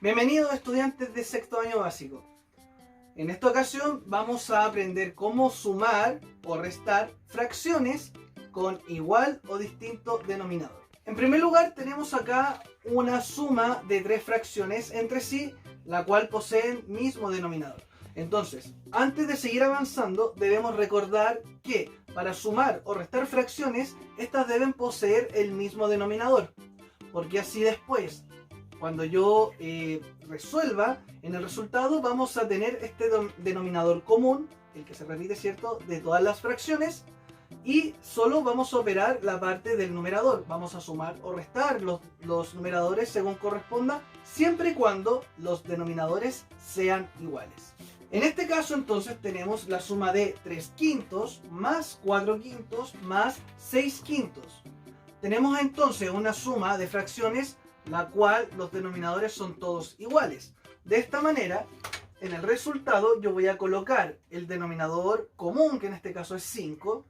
Bienvenidos estudiantes de sexto año básico. En esta ocasión vamos a aprender cómo sumar o restar fracciones con igual o distinto denominador. En primer lugar tenemos acá una suma de tres fracciones entre sí, la cual poseen mismo denominador. Entonces, antes de seguir avanzando, debemos recordar que para sumar o restar fracciones, estas deben poseer el mismo denominador, porque así después, cuando yo resuelva, en el resultado vamos a tener este denominador común, el que se repite, ¿cierto?, de todas las fracciones, y solo vamos a operar la parte del numerador. Vamos a sumar o restar los numeradores según corresponda, siempre y cuando los denominadores sean iguales. En este caso entonces tenemos la suma de 3 quintos más 4 quintos más 6 quintos. Tenemos entonces una suma de fracciones la cual los denominadores son todos iguales. De esta manera, en el resultado yo voy a colocar el denominador común, que en este caso es 5,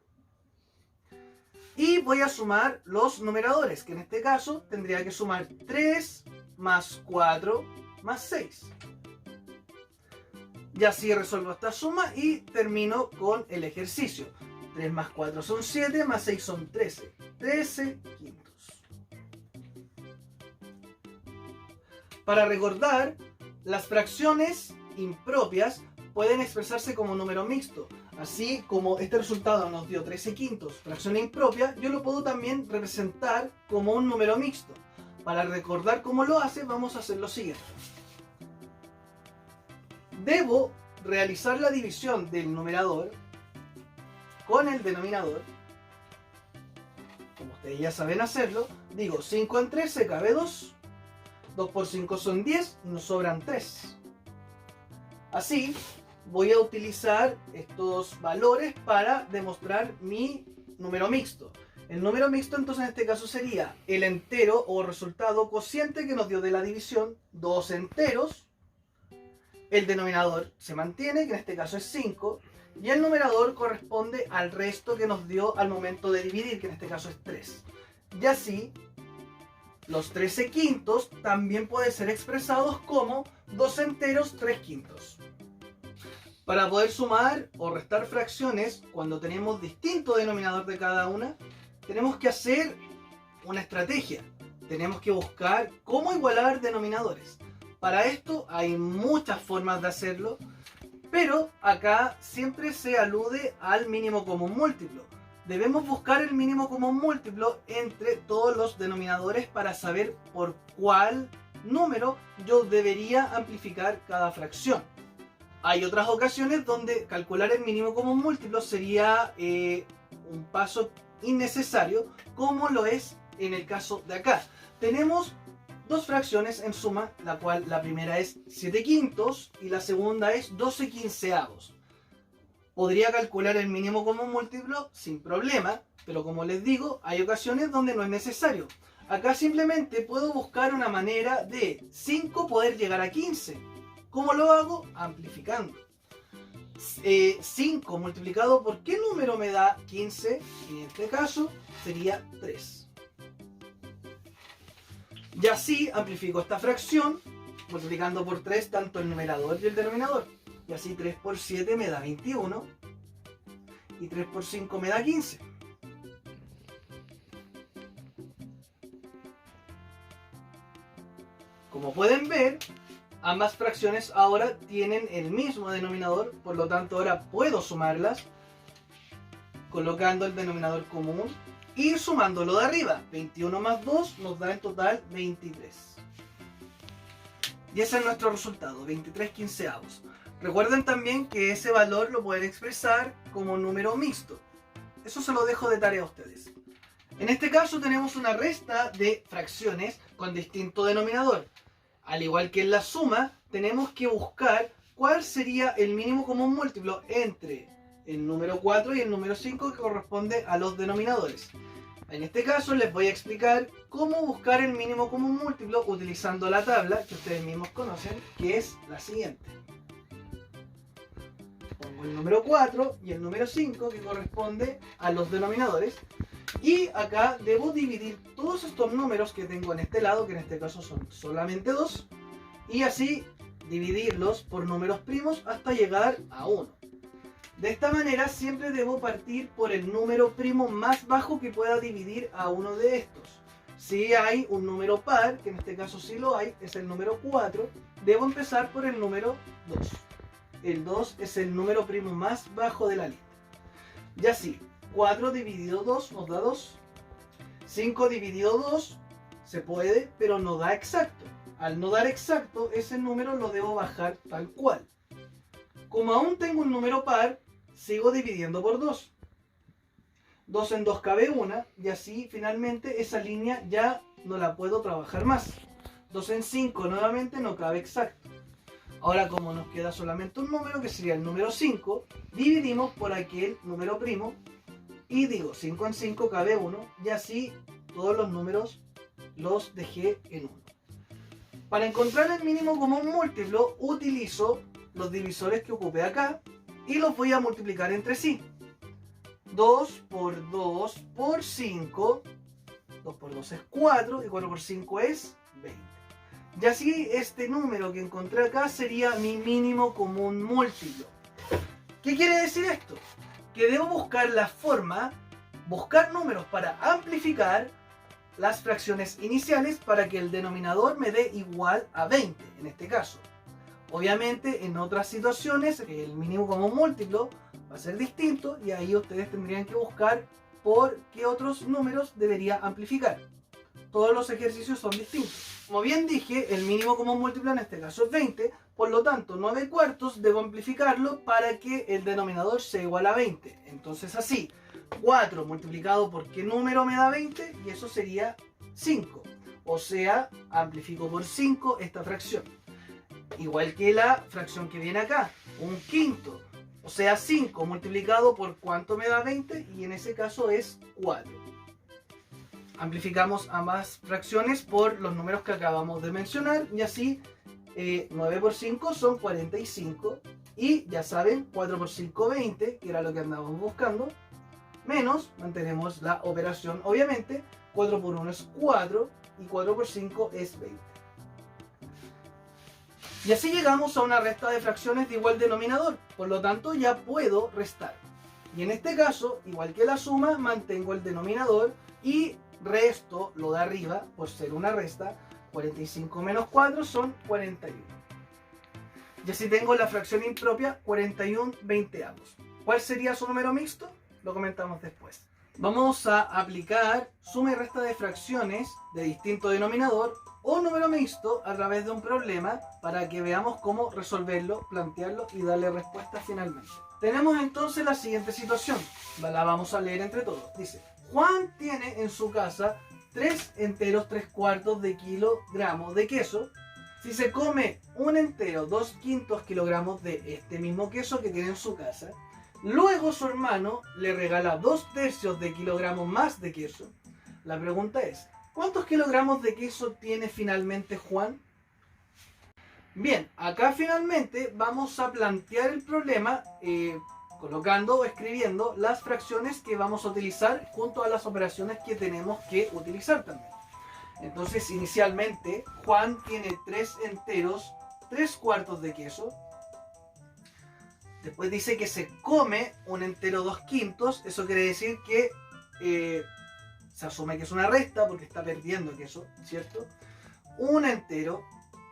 y voy a sumar los numeradores, que en este caso tendría que sumar 3 más 4 más 6. Y así resuelvo esta suma y termino con el ejercicio. 3 más 4 son 7, más 6 son 13. 13 quintos. Para recordar, las fracciones impropias pueden expresarse como número mixto. Así como este resultado nos dio 13 quintos, fracción impropia, yo lo puedo también representar como un número mixto. Para recordar cómo lo hace, vamos a hacer lo siguiente. Debo realizar la división del numerador con el denominador. Como ustedes ya saben hacerlo, digo 5 en 13 cabe 2. 2 por 5 son 10 y nos sobran 3. Así voy a utilizar estos valores para demostrar mi número mixto. El número mixto entonces en este caso sería el entero o resultado cociente que nos dio de la división, 2 enteros. El denominador se mantiene, que en este caso es 5. Y el numerador corresponde al resto que nos dio al momento de dividir, que en este caso es 3. Y así, los 13 quintos también pueden ser expresados como 2 enteros 3 quintos. Para poder sumar o restar fracciones cuando tenemos distinto denominador de cada una, tenemos que hacer una estrategia. Tenemos que buscar cómo igualar denominadores. Para esto hay muchas formas de hacerlo, pero acá siempre se alude al mínimo común múltiplo. Debemos buscar el mínimo común múltiplo entre todos los denominadores para saber por cuál número yo debería amplificar cada fracción. Hay otras ocasiones donde calcular el mínimo común múltiplo sería un paso innecesario, como lo es en el caso de acá. Tenemos dos fracciones en suma, la cual la primera es 7 quintos y la segunda es 12 quinceavos. Podría calcular el mínimo común múltiplo sin problema, pero como les digo, hay ocasiones donde no es necesario. Acá simplemente puedo buscar una manera de 5 poder llegar a 15. ¿Cómo lo hago? Amplificando. 5 multiplicado por ¿qué número me da 15? En este caso sería 3. Y así amplifico esta fracción multiplicando por 3 tanto el numerador y el denominador. Y así 3 por 7 me da 21. Y 3 por 5 me da 15. Como pueden ver, ambas fracciones ahora tienen el mismo denominador. Por lo tanto, ahora puedo sumarlas colocando el denominador común y sumándolo de arriba. 21 más 2 nos da en total 23. Y ese es nuestro resultado, 23 quinceavos. Recuerden también que ese valor lo pueden expresar como número mixto. Eso se lo dejo de tarea a ustedes. En este caso tenemos una resta de fracciones con distinto denominador. Al igual que en la suma, tenemos que buscar cuál sería el mínimo común múltiplo entre el número 4 y el número 5 que corresponde a los denominadores. En este caso les voy a explicar cómo buscar el mínimo común múltiplo utilizando la tabla que ustedes mismos conocen, que es la siguiente. Pongo el número 4 y el número 5 que corresponde a los denominadores. Y acá debo dividir todos estos números que tengo en este lado, que en este caso son solamente 2, Y así dividirlos por números primos hasta llegar a 1. De esta manera siempre debo partir por el número primo más bajo que pueda dividir a uno de estos. Si hay un número par, que en este caso sí lo hay, es el número 4, debo empezar por el número 2. El 2 es el número primo más bajo de la lista. Y así, 4 dividido 2 nos da 2. 5 dividido 2 se puede, pero no da exacto. Al no dar exacto, ese número lo debo bajar tal cual. Como aún tengo un número par, sigo dividiendo por 2. 2 en 2 cabe 1, y así finalmente esa línea ya no la puedo trabajar más. 2 en 5 nuevamente no cabe exacto. Ahora, como nos queda solamente un número, que sería el número 5, dividimos por aquel número primo, y digo 5 en 5 cabe 1, y así todos los números los dejé en 1. Para encontrar el mínimo común múltiplo, utilizo los divisores que ocupé acá y los voy a multiplicar entre sí. 2 por 2 por 5, 2 por 2 es 4 y 4 por 5 es 20. Y así este número que encontré acá sería mi mínimo común múltiplo. ¿Qué quiere decir esto? Que debo buscar la forma, buscar números para amplificar las fracciones iniciales para que el denominador me dé igual a 20 en este caso. Obviamente en otras situaciones el mínimo común múltiplo va a ser distinto y ahí ustedes tendrían que buscar por qué otros números debería amplificar. Todos los ejercicios son distintos. Como bien dije, el mínimo común múltiplo en este caso es 20, por lo tanto 9 cuartos debo amplificarlo para que el denominador sea igual a 20. Entonces así, 4 multiplicado por qué número me da 20, y eso sería 5. O sea, amplifico por 5 esta fracción. Igual que la fracción que viene acá, un quinto. O sea, 5 multiplicado por cuánto me da 20, y en ese caso es 4. Amplificamos ambas fracciones por los números que acabamos de mencionar, y así 9 por 5 son 45, y ya saben, 4 por 5 20, que era lo que andábamos buscando, menos, mantenemos la operación obviamente, 4 por 1 es 4, y 4 por 5 es 20. Y así llegamos a una resta de fracciones de igual denominador, por lo tanto ya puedo restar. Y en este caso, igual que la suma, mantengo el denominador y resto lo de arriba, por ser una resta. 45 menos 4 son 41. Y así tengo la fracción impropia 41 veinteavos. ¿Cuál sería su número mixto? Lo comentamos después. Vamos a aplicar suma y resta de fracciones de distinto denominador o número mixto a través de un problema para que veamos cómo resolverlo, plantearlo y darle respuesta finalmente. Tenemos entonces la siguiente situación. La vamos a leer entre todos. Dice: Juan tiene en su casa 3 enteros 3 cuartos de kilogramos de queso. Si se come un entero 2 quintos kilogramos de este mismo queso que tiene en su casa, luego su hermano le regala 2 tercios de kilogramos más de queso. La pregunta es: ¿cuántos kilogramos de queso tiene finalmente Juan? Bien, acá finalmente vamos a plantear el problema colocando o escribiendo las fracciones que vamos a utilizar junto a las operaciones que tenemos que utilizar también. Entonces, inicialmente, Juan tiene 3 enteros 3 cuartos de queso. Después dice que se come un entero 2 quintos. Eso quiere decir que se asume que es una resta porque está perdiendo queso, ¿cierto? Un entero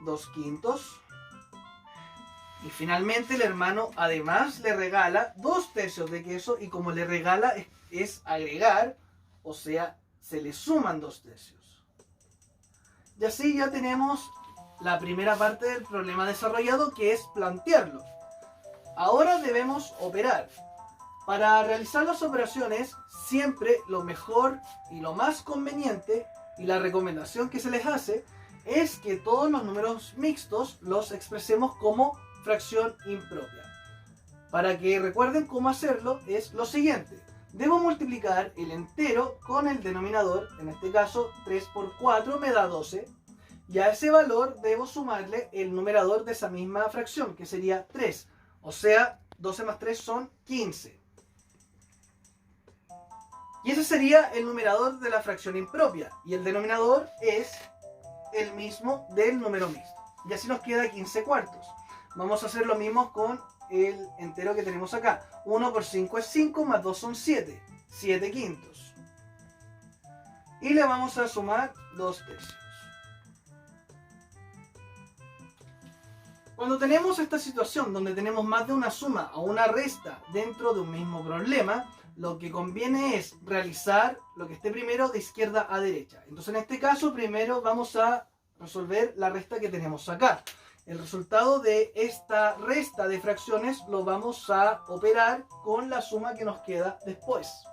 2 quintos. Y finalmente el hermano además le regala 2 tercios de queso, y como le regala es agregar, o sea, se le suman 2 tercios. Y así ya tenemos la primera parte del problema desarrollado, que es plantearlo. Ahora debemos operar. Para realizar las operaciones, siempre lo mejor y lo más conveniente, y la recomendación que se les hace, es que todos los números mixtos los expresemos como fracción impropia. Para que recuerden cómo hacerlo, es lo siguiente: debo multiplicar el entero con el denominador, en este caso 3 por 4 me da 12, y a ese valor debo sumarle el numerador de esa misma fracción, que sería 3, o sea, 12 más 3 son 15. Y ese sería el numerador de la fracción impropia, y el denominador es el mismo del número mixto. y así nos queda 15 cuartos. Vamos a hacer lo mismo con el entero que tenemos acá. 1 por 5 es 5, más 2 son 7. 7 quintos. Y le vamos a sumar 2 tercios. Cuando tenemos esta situación donde tenemos más de una suma o una resta dentro de un mismo problema, lo que conviene es realizar lo que esté primero de izquierda a derecha. Entonces en este caso primero vamos a resolver la resta que tenemos acá. El resultado de esta resta de fracciones lo vamos a operar con la suma que nos queda después.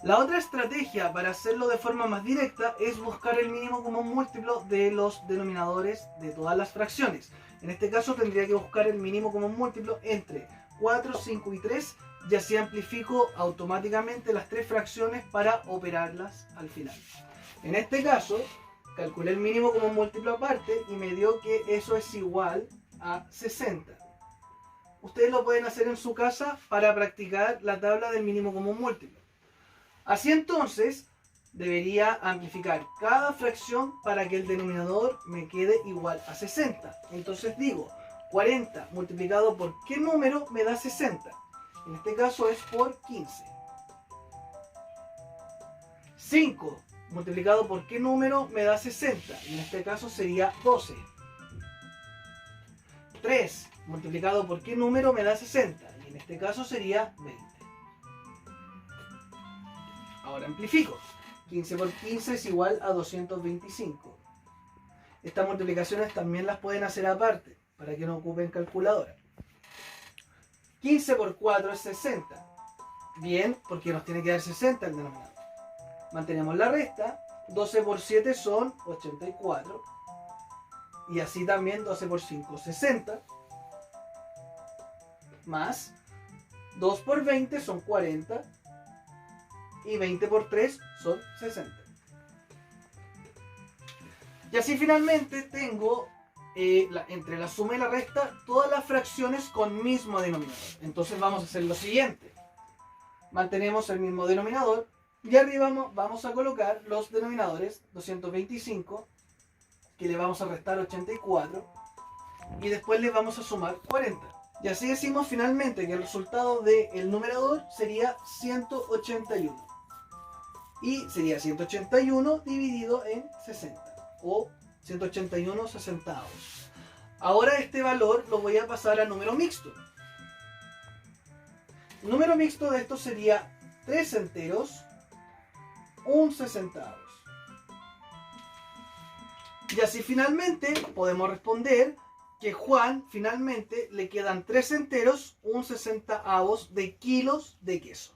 La otra estrategia para hacerlo de forma más directa es buscar el mínimo común múltiplo de los denominadores de todas las fracciones. En este caso tendría que buscar el mínimo común múltiplo entre 4, 5 y 3 y así amplifico automáticamente las tres fracciones para operarlas al final. En este caso calculé el mínimo común múltiplo aparte y me dio que eso es igual a 60. Ustedes lo pueden hacer en su casa para practicar la tabla del mínimo común múltiplo. Así entonces, debería amplificar cada fracción para que el denominador me quede igual a 60. Entonces digo, 40 multiplicado por ¿qué número me da 60? En este caso es por 15. 5 multiplicado por ¿qué número me da 60? En este caso sería 12. 3 multiplicado por ¿qué número me da 60? Y en este caso sería 20. Ahora amplifico. 15 por 15 es igual a 225. Estas multiplicaciones también las pueden hacer aparte, para que no ocupen calculadora. 15 por 4 es 60. Bien, porque nos tiene que dar 60 el denominador. Mantenemos la resta. 12 por 7 son 84. Y así también 12 por 5, 60. Más 2 por 20 son 40. Y 20 por 3 son 60. Y así finalmente tengo entre la suma y la resta todas las fracciones con mismo denominador. Entonces vamos a hacer lo siguiente. Mantenemos el mismo denominador y arriba vamos a colocar los denominadores 225, que le vamos a restar 84 y después le vamos a sumar 40. Y así decimos finalmente que el resultado del numerador sería 181. Y sería 181 dividido en 60, o 181 sesentavos. Ahora este valor lo voy a pasar a número mixto. El número mixto de esto sería 3 enteros, 1 sesentavos. Y así finalmente podemos responder que Juan finalmente le quedan 3 enteros, 1 sesentavos de kilos de queso.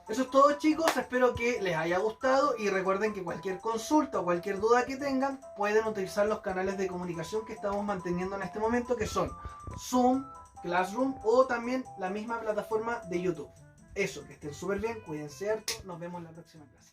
Eso es todo, chicos, espero que les haya gustado y recuerden que cualquier consulta o cualquier duda que tengan pueden utilizar los canales de comunicación que estamos manteniendo en este momento, que son Zoom, Classroom o también la misma plataforma de YouTube. Eso, que estén súper bien, cuídense harto, nos vemos en la próxima clase.